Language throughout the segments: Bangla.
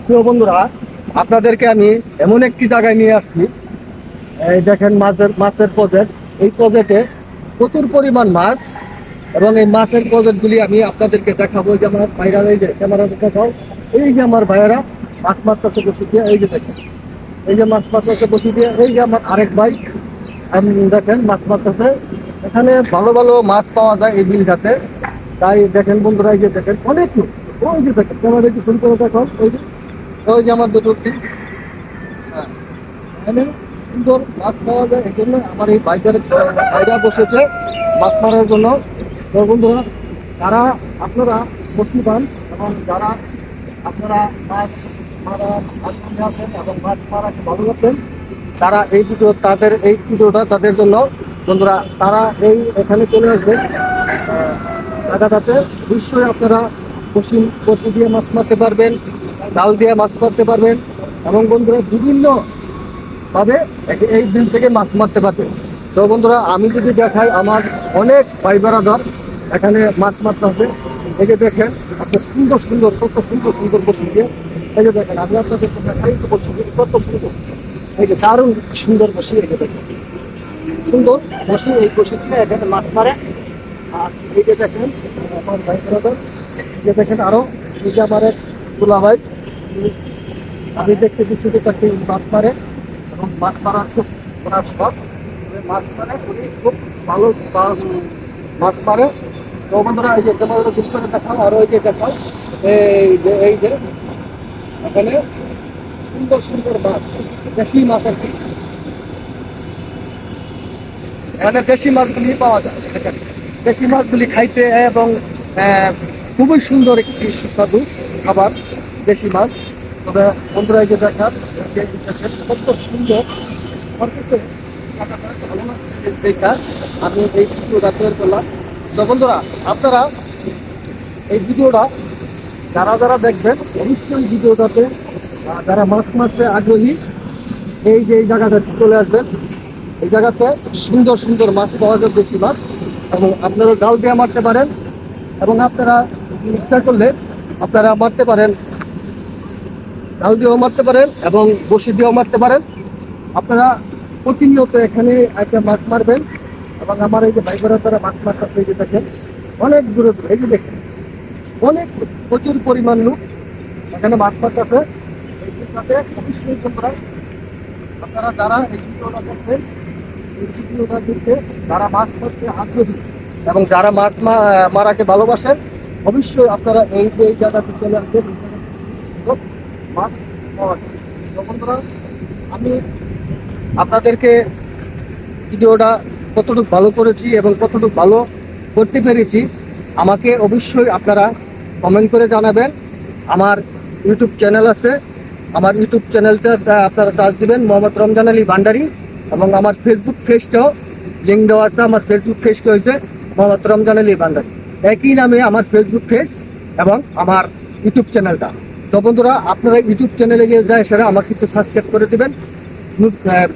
প্রিয় বন্ধুরা, আপনাদেরকে আমি এমন একটি জায়গায় নিয়ে আসছি। এই দেখেন মাছের প্রজেক্ট। এই প্রজেক্টে প্রচুর পরিমাণ মাছ, এবং এই মাছের প্রজেক্টগুলি আমি আপনাদেরকে দেখাবো। এই যে আমার ভাইরা, এই যে ক্যামেরা দেখাও, এই যে আমার ভাইয়েরা মাছ মারতেছে বসে দিয়ে, এই যে দেখেন, এই যে মাছ মারতেছে বসে দিয়ে, এই যে আমার আরেক ভাই দেখেন মাছ মারতেছে। এখানে ভালো ভালো মাছ পাওয়া যায় এই বিলটাতে। তাই দেখেন বন্ধুরা, এই যে দেখেন অনেক লোক। ওই যে দেখেন ক্যামেরা একটু শুরু করে দেখো, ওই যে আমার দুটো টিম। হ্যাঁ, এখানে সুন্দর মাছ পাওয়া যায়, এই জন্য আমার এই বাইরা বসেছে মাছ মারার জন্য। তো বন্ধুরা, যারা আপনারা বসি পান এবং যারা আপনারা মাছ মারা আগ্রহী আছেন এবং মাছ মারাকে ভালোবাসেন, তারা এই ভিডিওটা তাদের জন্য। বন্ধুরা, তারা এখানে চলে আসবে জায়গাটাতে। অবশ্যই আপনারা বসি দিয়ে মাছ মারতে পারবেন, জাল দিয়ে মাছ মারতে পারবেন, এবং বন্ধুরা বিভিন্ন ভাবে এই বিল থেকে মাছ মারতে পারবেন। তো বন্ধুরা, আমি যদি দেখাই, আমার অনেক ভাই বেড়াদার এখানে মাছ মারতে হবে। এই যে দেখেন, আপনার সুন্দর সুন্দর, কত সুন্দর সুন্দর বসি দিয়ে। এই যে দেখেন, আমি আপনাদেরকে দেখাই তো বসি দিয়ে কত সুন্দর, এই যে দারুণ সুন্দর বসি। এই যে দেখেন সুন্দর বসি, এই বসি দিয়ে এখানে মাছ মারে। আর এই যে দেখেন আমার ভাই বেড়াদার, যে দেখেন আরো এই যে আমার এক তুলা ভাই, আমি দেখতে কিছু তাকে মাছ মারে এবং মাছ মারার খুব ওনার শখ। মাছ মারে উনি খুব ভালো মাছ মারে। তো বন্ধুরা, এই যে ক্যামেরাটা জুম করে দেখাও, আরো এই যে দেখাও, এই যে এখানে সুন্দর সুন্দর মাছ, দেশি মাছ আর কি। এখানে দেশি মাছগুলি পাওয়া যায়। দেখেন, দেশি মাছগুলি খাইতে এবং খুবই সুন্দর একটি সুস্বাদু খাবার, দেশি মাছ। তবে বন্ধুরা, এই যে দেখার কত সুন্দর আমার কাছে ভালো লাগছে দেখা আমি এই ভিডিওটা তৈরি করলাম। তো বন্ধুরা, আপনারা এই ভিডিওটা যারা যারা দেখবেন, অবশ্যই ভিডিওটাতে যারা মাছ মারতে আগ্রহী, এই জায়গাটাতে চলে আসবেন। এই জায়গাতে সুন্দর সুন্দর মাছ পাওয়া যায়, বেশি মাছ, এবং আপনারা জাল দিয়ে মারতে পারেন, এবং আপনারা ইচ্ছা করলে আপনারা মারতে পারেন, জাল দিয়েও মারতে পারেন এবং বসি দিয়েও মারতে পারেন। আপনারা প্রতিনিয়ত এখানে একটা মাছ মারবেন, এবং আমার এই যে ভাইবেরা তারা মাছ মারতে, এই যে দেখেন অনেক দূরে দূরে, এই যে দেখেন অনেক প্রচুর পরিমাণ লোক এখানে মাছ মারতেছে। এই সাথে অবশ্যই তোমরা আপনারা যারা এই ভিডিওটা দেখবেন, এই ভিডিওটা দেখতে যারা মাছ মারতে আগ্রহী এবং যারা মারাকে ভালোবাসেন, অবশ্যই আপনারা এই জায়গাতে চলে আসবেন। মাছ পাওয়া যায়। তো বন্ধুরা, আমি আপনাদেরকে ভিডিওটা কতটুকু ভালো করেছি এবং কতটুকু ভালো করতে পেরেছি, আমাকে অবশ্যই আপনারা কমেন্ট করে জানাবেন। আমার ইউটিউব চ্যানেল আছে, আমার ইউটিউব চ্যানেলটা আপনারা চার্জ দিবেন মোহাম্মদ রমজান আলী ভান্ডারী, এবং আমার ফেসবুক পেজটাও লিঙ্ক দেওয়া আছে। আমার ফেসবুক পেজটা হয়েছে মোহাম্মদ রমজান আলী ভান্ডারী, একই নামে আমার ফেসবুক পেজ এবং আমার ইউটিউব চ্যানেলটা। তো বন্ধুরা, আপনারা ইউটিউব চ্যানেলে গিয়ে যায় সেটা আমাকে একটু সাবস্ক্রাইব করে দেবেন,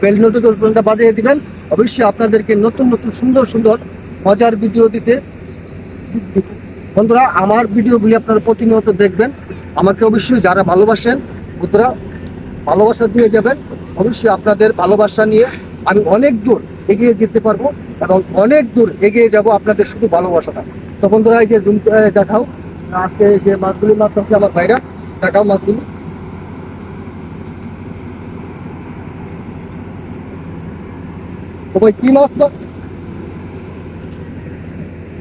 বেল নোটিফিকেশনটা বাজিয়ে দিবেন। অবশ্যই আপনাদেরকে নতুন নতুন সুন্দর সুন্দর মজার ভিডিও দিতে। বন্ধুরা, আমার ভিডিওগুলি আপনারা প্রতিনিয়ত দেখবেন। আমাকে অবশ্যই যারা ভালোবাসেন, বন্ধুরা ভালোবাসা দিয়ে যাবেন। অবশ্যই আপনাদের ভালোবাসা নিয়ে আমি অনেক দূর এগিয়ে যেতে পারবো, এবং অনেক দূর এগিয়ে যাব আপনাদের শুধু ভালোবাসাটা। তো বন্ধুরা, এই যে জুম দেখাও, আজকে যে মাছগুলি মারতেছে আমার ভাইরা, দেখাও মাছগুলি। তো ভাই কি মাছ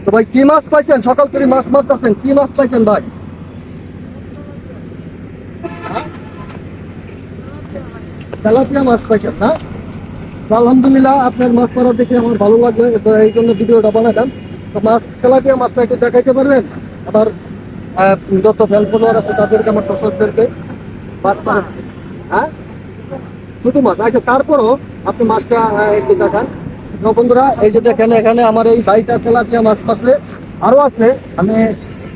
তো ভাই কি মাছ পাইছেন? সকাল থেকে মাছ মারতেছেন, কি মাছ পাইছেন ভাই? হ্যাঁ? তেলাপিয়া মাছ পাইছেন না? তো আলহামদুলিল্লাহ, আপনার মাছ মারা দেখে আমার ভালো লাগলো, তো এই জন্য ভিডিওটা বানালাম। তো তেলাপিয়া মাছটা একটু দেখাইতে পারবেন আমার যত ফ্যান ফলোয়ার আছে তাদেরকে, আমার দর্শকদেরকে মাছ মারা? হ্যাঁ, ছোট মাছ। আচ্ছা, তারপরও আপনি মাছটা একটু দেখান। তো বন্ধুরা, এই যে দেখেন এখানে আমার এই ভাইটা তেলাপিয়া মাছ পাশে আরো আছে। আমি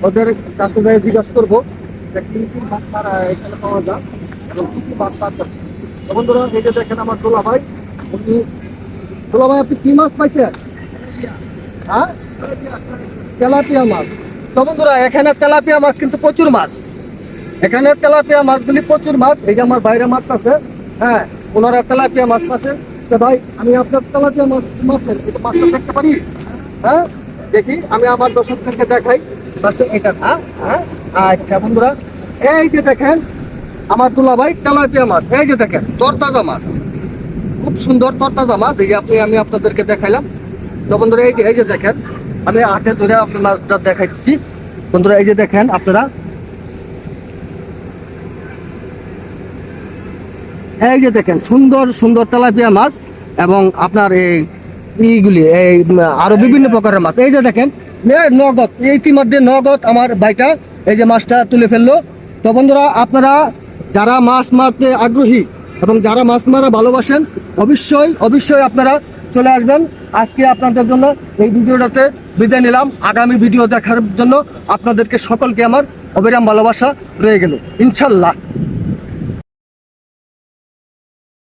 ওদের কাছে যাই জিজ্ঞাসা করবো যে কি কি মাছ তারা এখানে পাওয়া যায় এবং কি কি মাছ পাচ্ছে। তো বন্ধুরা, এই যে দেখেন আমার দোলা ভাই, উনি, দোলা ভাই আপনি কি মাছ পাইছেন? হ্যাঁ, তেলাপিয়া মাছ। তো বন্ধুরা, এখানে তেলাপিয়া মাছ কিন্তু প্রচুর মাছ, এখানে তেলাপিয়া মাছগুলি প্রচুর মাছ, এই যে আমার বাইরে মাছ আছে, হ্যাঁ ওনারা তেলাপিয়া মাছ আছে। তো ভাই আমি আপনার তেলাপিয়া মাছের একটু মাছটা দেখতে পারি? হ্যাঁ দেখি, আমি আমার দর্শকদেরকে দেখাই মাছটা এটা। হ্যাঁ হ্যাঁ আচ্ছা বন্ধুরা, এই যে দেখেন আমার দুলাভাই তেলাপিয়া মাছ, এই যে দেখেন তরতাজা মাছ, খুব সুন্দর তরতাজা মাছ। এই যে আমি আপনাদেরকে দেখাইলাম। তো বন্ধুরা এই যে দেখেন, আমি হাতে ধরে আপনার মাছটা দেখাচ্ছি বন্ধুরা। এই যে দেখেন আপনারা, এই যে দেখেন সুন্দর সুন্দর তেলাপিয়া মাছ এবং আপনার এইগুলি আরো বিভিন্ন প্রকারের মাছ। এই যে দেখেন নগদ, ইতিমধ্যে নগদ আমার ভাইটা এই যে মাছটা তুলে ফেললো। তো বন্ধুরা আপনারা যারা মাছ মারতে আগ্রহী এবং যারা মাছ মারা ভালোবাসেন, অবশ্যই অবশ্যই আপনারা চলে আসবেন। আজকে আপনাদের জন্য এই ভিডিওটাতে বিদায় নিলাম। আগামী ভিডিও দেখার জন্য আপনাদেরকে সকলকে আমার অবিরাম ভালোবাসা রয়ে গেল, ইনশাল্লাহ।